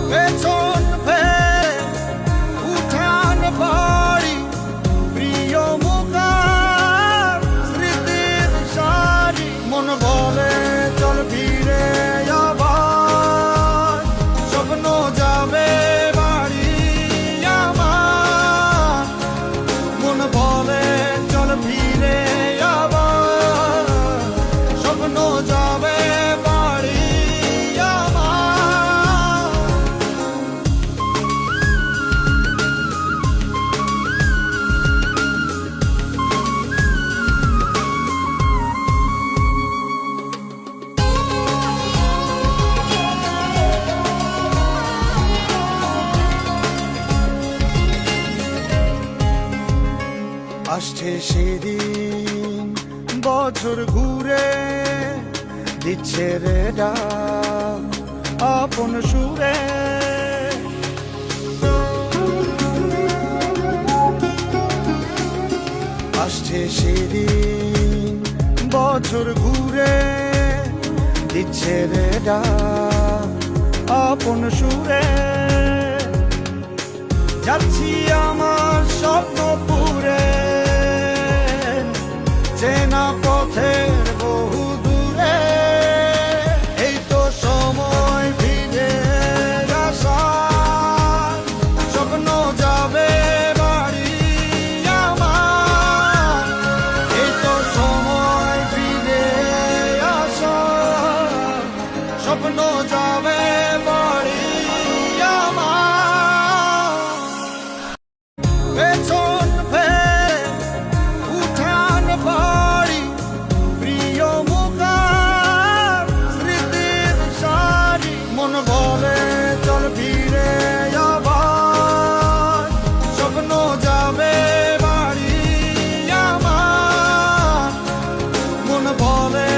পেছন ফেলে উঠান বাড়ি প্রিয় মুখার স্মৃতির সারি মন বলে চল ফিরে আবার স্বপ্ন যাবে বাড়ি আমার মন বলে চল ফিরে আবার স্বপ্ন যাবে বাড়ি আমার। আসছে সেদিন বছর ঘুরে দিচ্ছে রে ডাক আপন সুরে আসছে সেদিন বছর ঘুরে দিচ্ছে রে ডাক আপন সুরে যাচ্ছি আমার স্বপ্নপুরে চেনা পথের বহু দূরে এই তো সময় ফিরে আসার স্বপ্ন যাবে বাড়ি আমার এই তো সময় ফিরে আসার স্বপ্ন যাবে বাড়ি আমার। পেছন ফেলে উঠান বাড়ি প্রিয় মুখার স্মৃতির সারি মন বলে চল ফিরে আবার স্বপ্ন যাবে বাড়ি আমার মন বলে